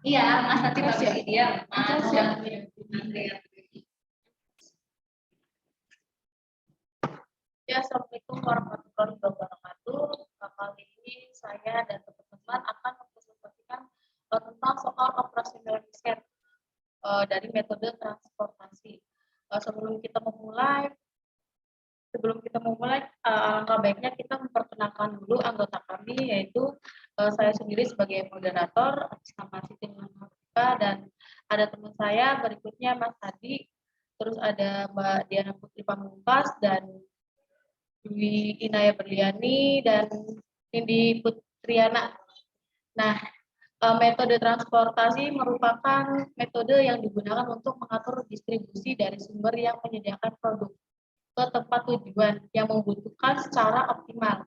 Iya, Mas nanti bagi dia. Mas dan ya, assalamualaikum warahmatullahi wabarakatuh. Kali ini saya dan teman-teman akan mempresentasikan tentang soal operasional riset dari metode transportasi. Sebelum kita memulai, alangkah baiknya kita memperkenalkan dulu anggota kami, yaitu saya sendiri sebagai moderator atas nama Siti Nurhaliza, dan ada teman saya berikutnya Mas Hadi, terus ada Mbak Diana Putri Pamungkas dan Dwi Inaya Berliani dan Nindi Putriana. Nah, metode transportasi merupakan metode yang digunakan untuk mengatur distribusi dari sumber yang menyediakan produk ke tempat tujuan yang membutuhkan secara optimal,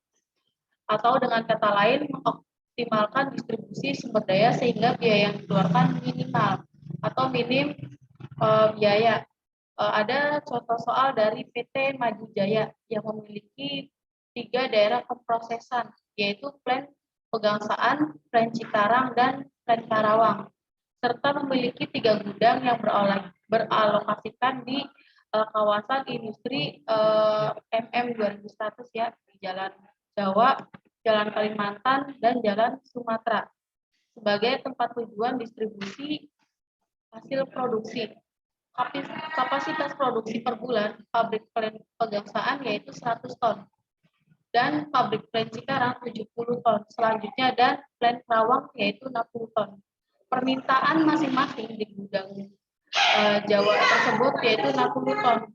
atau dengan kata lain mengoptimalkan distribusi sumber daya sehingga biaya yang dikeluarkan minimal atau minim biaya. Ada contoh soal dari PT Maju Jaya yang memiliki 3 daerah pemrosesan, yaitu Plen Pegangsaan, Plen Cikarang, dan Plen Karawang, serta memiliki 3 gudang yang beralokasikan di kawasan industri MM 2100 ya, di Jalan Jawa, Jalan Kalimantan, dan Jalan Sumatera sebagai tempat tujuan distribusi hasil produksi. Kapasitas produksi per bulan pabrik Plen Pegangsaan yaitu 100 ton dan pabrik Plen Cikarang 70 ton. Selanjutnya dan Plen Karawang yaitu 60 ton. Permintaan masing-masing di gudang Jawa tersebut yaitu 60 ton.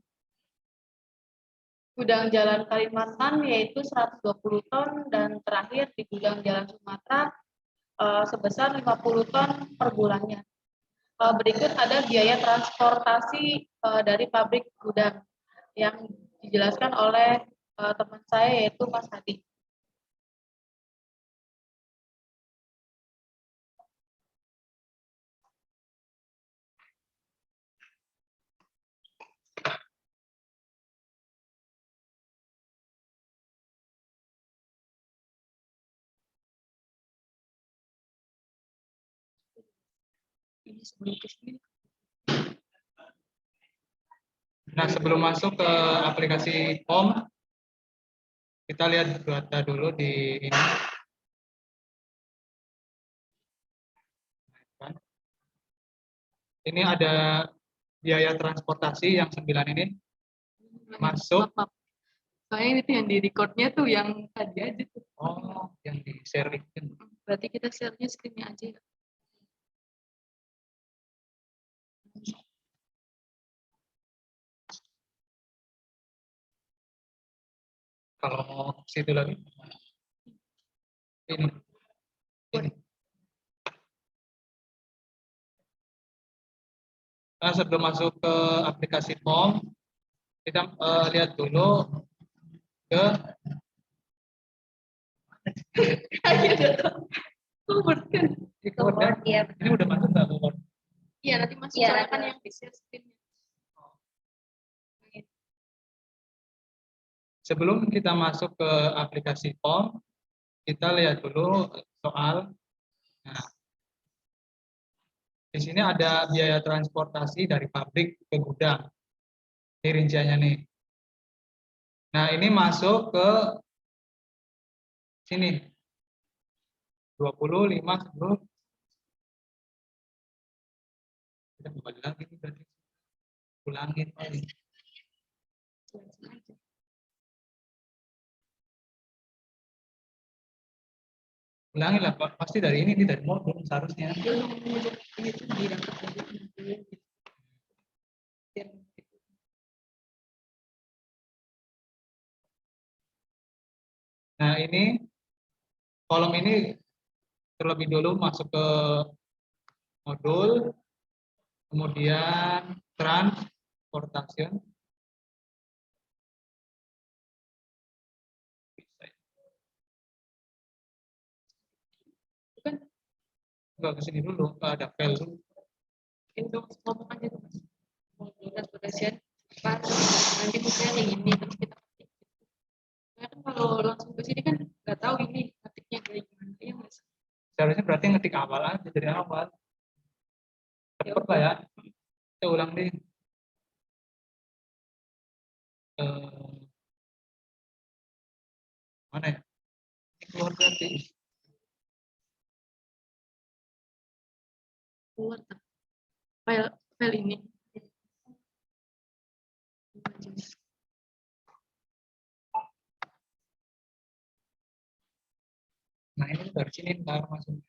Gudang Jalan Kalimantan yaitu 120 ton, dan terakhir di gudang Jalan Sumatera sebesar 50 ton per bulannya. Berikut ada biaya transportasi dari pabrik gudang yang dijelaskan oleh teman saya yaitu Mas Hadi. Nah, sebelum masuk ke aplikasi POM, kita lihat data dulu di ini. Ini ada biaya transportasi yang 9 ini masuk. Soalnya itu yang di recordnya tuh yang tadi aja tuh. Oh, yang di share. Berarti kita share-nya screen-nya aja ya. Kalau situ lagi. Ini. Nah, sebelum masuk ke aplikasi POM, kita lihat dulu ke ini udah masuk nggak Word? Iya, nanti masuk ya, soalnya kan yang di share screen-nya. Sebelum kita masuk ke aplikasi POM, kita lihat dulu soal. Nah, di sini ada biaya transportasi dari pabrik ke gudang. Ini rinciannya nih. Nah, ini masuk ke sini. 25 10. Kita kembali lagi berarti. Ulangin lagi. Ulangin lah, pasti dari ini dari modul seharusnya. Nah, ini kolom ini terlebih dulu masuk ke modul, kemudian transportation. Enggak, ke sini dulu, ada file dulu. Itu ngomong aja tuh, Mas. Transportation, pas nanti misalnya yang ini terus kita ketik. Nah, kan kalau langsung ke sini kan nggak tahu ini ketiknya dari gimana ya, Mas. Seharusnya berarti ngetik awal aja dari awal. Cepet lah ya. Kita ulang deh. Mana ya? Ini keluar berarti. Keluar file ini. Nah ini dari sini ntar masuk.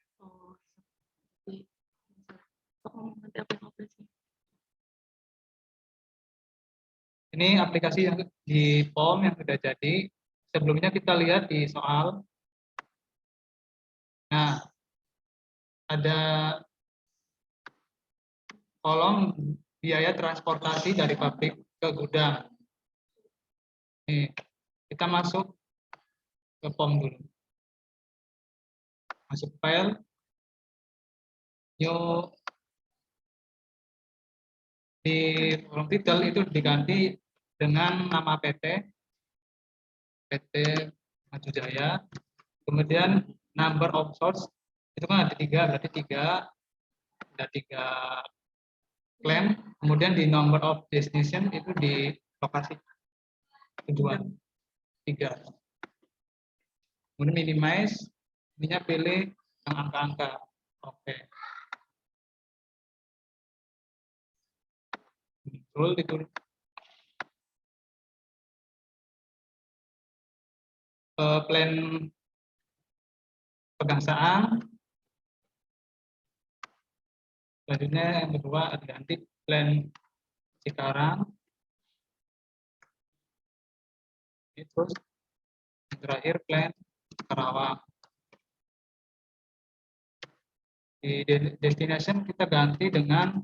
Oh, nanti apa yang operasi? Ini aplikasi yang di POM yang sudah jadi. Sebelumnya kita lihat di soal. Nah, ada kolom biaya transportasi dari pabrik ke gudang. Nih, kita masuk ke POM dulu. Masuk file. Yuk. Di kolom titel itu diganti dengan nama PT Maju Jaya. Kemudian number of source itu kan ada 3, berarti 3 ada 3 claim. Kemudian di number of destination itu di lokasi tujuan 3. Kemudian minimize, ininya pilih yang angka-angka. Oke. Muncul itu plan pegangsaan. Selanjutnya yang kedua ada ganti plan Cikarang. Terus yang terakhir plan Karawang. Di destination kita ganti dengan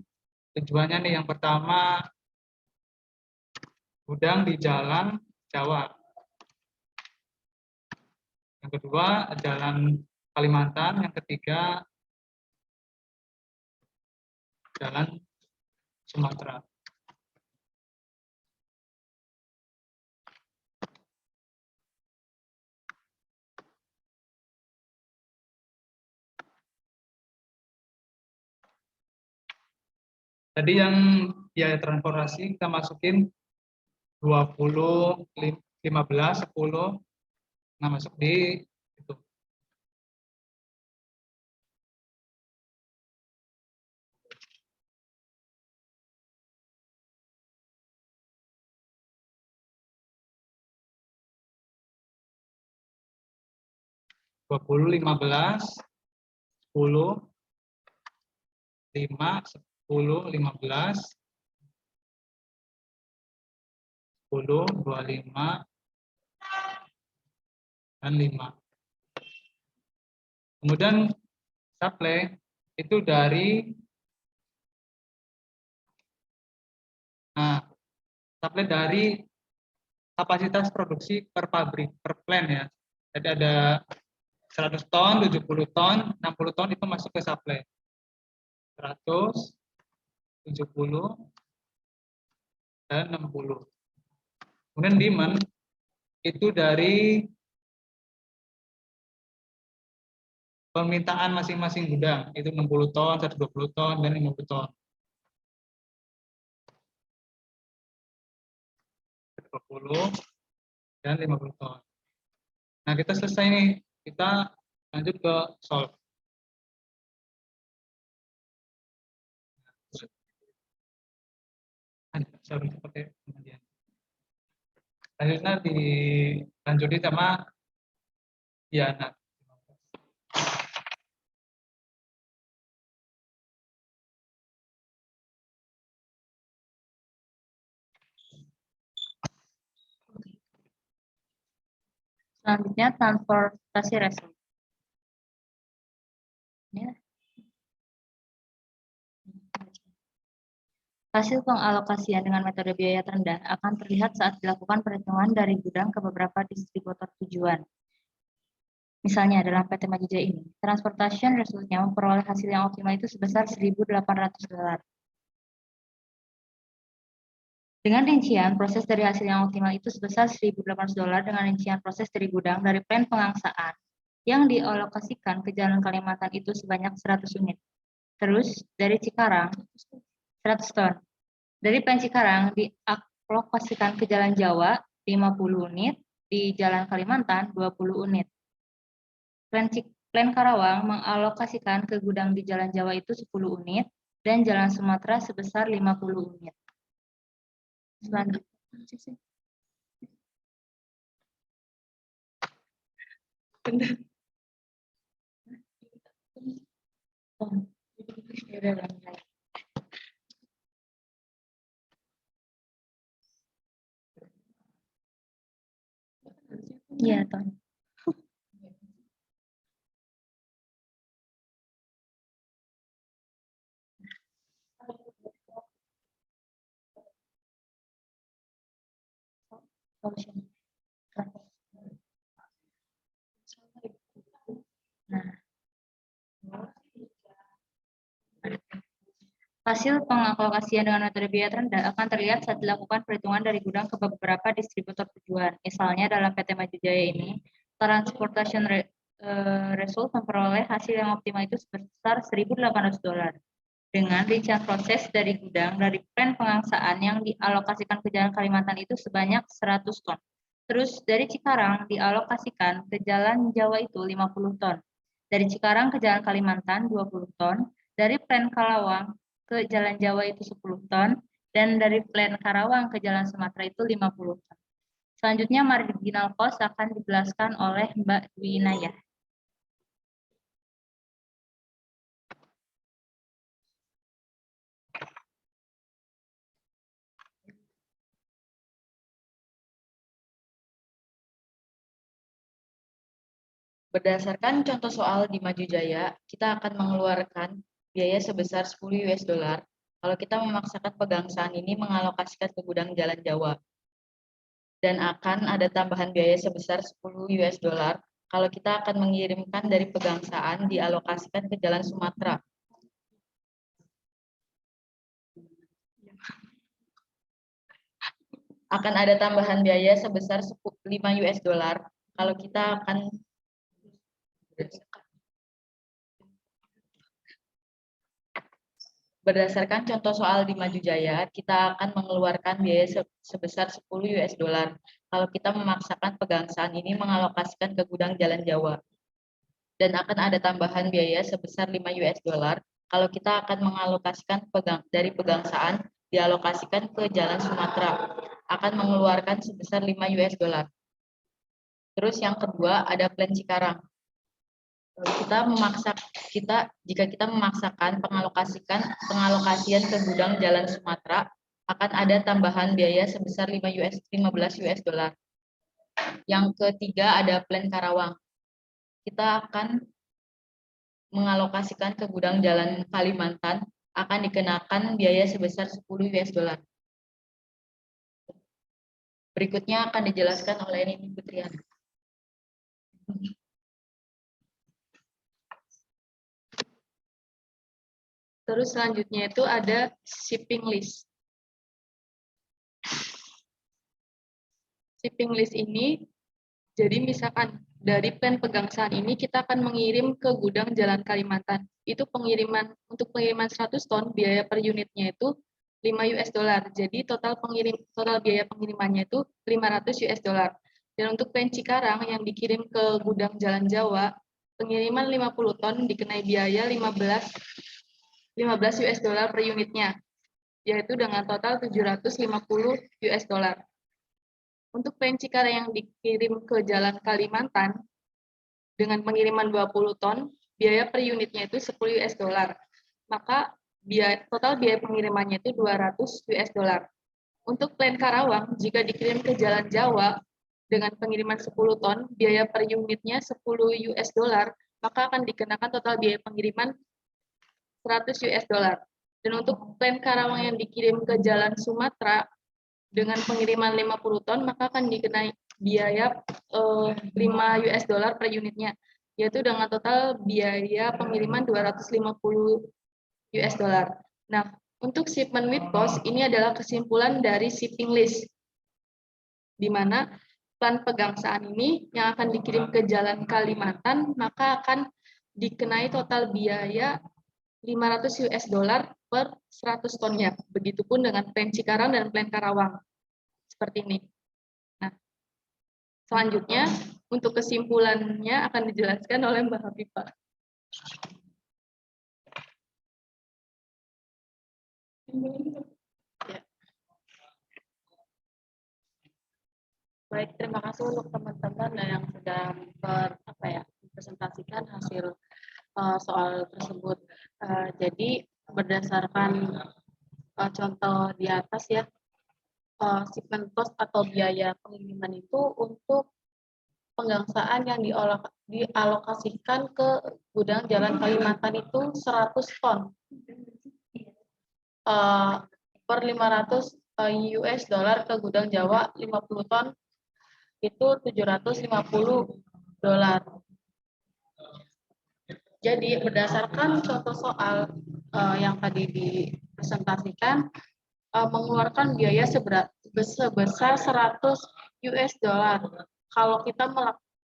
tujuannya nih, yang pertama gudang di Jalan Jawa. Yang kedua Jalan Kalimantan, yang ketiga Jalan Sumatera. Tadi yang biaya transportasi kita masukin 20, 15, 10. Nah, masuk di itu. Dua puluh, 15, 10, 5, 10, 15, 10, 25, dan 5. Kemudian supply itu dari supply dari kapasitas produksi per pabrik, per plant ya. Jadi ada 100 ton, 70 ton, 60 ton itu masuk ke supply. 100, 70, dan 60. Kemudian demand itu dari permintaan masing-masing gudang, itu 60 ton, 120 ton, dan 50 ton. 20 dan 50 ton. Nah, kita selesai nih. Kita lanjut ke solve. Selanjutnya dilanjuti sama Diana. Selanjutnya transportasi resul. Ya. Hasil pengalokasian dengan metode biaya terendah akan terlihat saat dilakukan perhitungan dari gudang ke beberapa distributor tujuan. Misalnya dalam PT Majija ini, transportation resultnya memperoleh hasil yang optimal itu sebesar $1.800. Dengan rincian proses dari hasil yang optimal itu sebesar $1.800 dengan rincian proses dari gudang dari plan pengangsaan yang dialokasikan ke Jalan Kalimantan itu sebanyak 100 unit. Terus dari Cikarang 100 ton. Dari Plan Cikarang dialokasikan ke Jalan Jawa 50 unit, di Jalan Kalimantan 20 unit. Plan Karawang mengalokasikan ke gudang di Jalan Jawa itu 10 unit dan Jalan Sumatera sebesar 50 unit. Selanjutnya. Iya, Ton. Hasil pengalokasian dengan metode biaya terendah akan terlihat saat dilakukan perhitungan dari gudang ke beberapa distributor tujuan. Misalnya dalam PT Maju Jaya ini, Transportation Result memperoleh hasil yang optimal itu sebesar $1.800. Dengan rincian proses dari gudang dari plan pengangsaan yang dialokasikan ke Jalan Kalimantan itu sebanyak 100 ton. Terus dari Cikarang dialokasikan ke Jalan Jawa itu 50 ton. Dari Cikarang ke Jalan Kalimantan 20 ton. Dari plan Kalawang ke Jalan Jawa itu 10 ton. Dan dari plan Karawang ke Jalan Sumatera itu 50 ton. Selanjutnya marginal cost akan dijelaskan oleh Mbak Dwi Inayah. Berdasarkan contoh soal di Maju Jaya, kita akan mengeluarkan biaya sebesar $10 kalau kita memaksakan pegangsaan ini mengalokasikan ke gudang Jalan Jawa. Dan akan ada tambahan biaya sebesar $10 kalau kita akan mengirimkan dari pegangsaan dialokasikan ke Jalan Sumatera. Akan ada tambahan biaya sebesar $5 kalau kita akan berdasarkan contoh soal di Maju Jaya, kita akan mengeluarkan biaya sebesar $10 kalau kita memaksakan pegangsaan ini mengalokasikan ke gudang Jalan Jawa. Dan akan ada tambahan biaya sebesar $5 kalau kita akan mengalokasikan dari pegangsaan dialokasikan ke Jalan Sumatera, akan mengeluarkan sebesar $5. Terus yang kedua ada plan Cikarang. Jika kita memaksakan pengalokasian ke gudang Jalan Sumatera, akan ada tambahan biaya sebesar $15. Yang ketiga ada plan Karawang. Kita akan mengalokasikan ke gudang Jalan Kalimantan, akan dikenakan biaya sebesar $10. Berikutnya akan dijelaskan oleh Nini Putriana. Terus selanjutnya itu ada shipping list. Shipping list ini, jadi misalkan dari plan pegangsaan ini kita akan mengirim ke gudang Jalan Kalimantan. Itu untuk pengiriman 100 ton biaya per unitnya itu $5. Jadi total biaya pengirimannya itu $500. Dan untuk plan Cikarang yang dikirim ke gudang Jalan Jawa, pengiriman 50 ton dikenai biaya $15 per unitnya, yaitu dengan total $750. Untuk plan Cikarang yang dikirim ke Jalan Kalimantan dengan pengiriman 20 ton, biaya per unitnya itu $10. Maka total biaya pengirimannya itu $200. Untuk plan Karawang, jika dikirim ke Jalan Jawa dengan pengiriman 10 ton, biaya per unitnya $10, maka akan dikenakan total biaya pengiriman $100. Dan untuk plan Karawang yang dikirim ke Jalan Sumatera dengan pengiriman 50 ton, maka akan dikenai biaya $5 per unitnya, yaitu dengan total biaya pengiriman $250. Nah, untuk shipment with cost, ini adalah kesimpulan dari shipping list, di mana plan pegangsaan ini yang akan dikirim ke Jalan Kalimantan, maka akan dikenai total biaya 500 US dollar per 100 tonnya. Begitupun dengan plan Cikarang dan plan Karawang. Seperti ini. Nah, selanjutnya untuk kesimpulannya akan dijelaskan oleh Mbak Hafifah. Ya. Baik, terima kasih untuk teman-teman yang sudah mempresentasikan hasil soal tersebut. Jadi berdasarkan contoh di atas ya, shipment cost atau biaya pengiriman itu untuk pegangsaan yang dialokasikan ke gudang Jalan Kalimantan itu 100 ton per 500 US dollar, ke gudang Jawa 50 ton itu 750 dolar. Jadi berdasarkan contoh soal yang tadi dipresentasikan, mengeluarkan biaya sebesar 100 US dollar. Kalau kita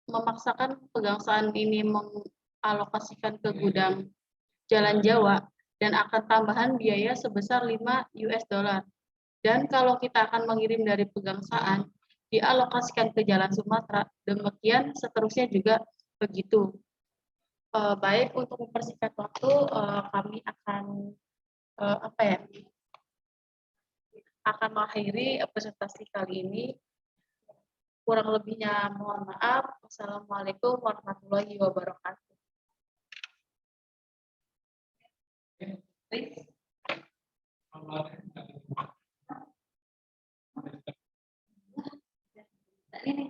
memaksakan pegangsaan ini mengalokasikan ke gudang Jalan Jawa, dan akan tambahan biaya sebesar 5 US dollar. Dan kalau kita akan mengirim dari pegangsaan, dialokasikan ke Jalan Sumatera, demikian seterusnya juga begitu. Baik, untuk mempersingkat waktu, kami akan akan mengakhiri presentasi kali ini. Kurang lebihnya mohon maaf. Wassalamualaikum warahmatullahi wabarakatuh. Please.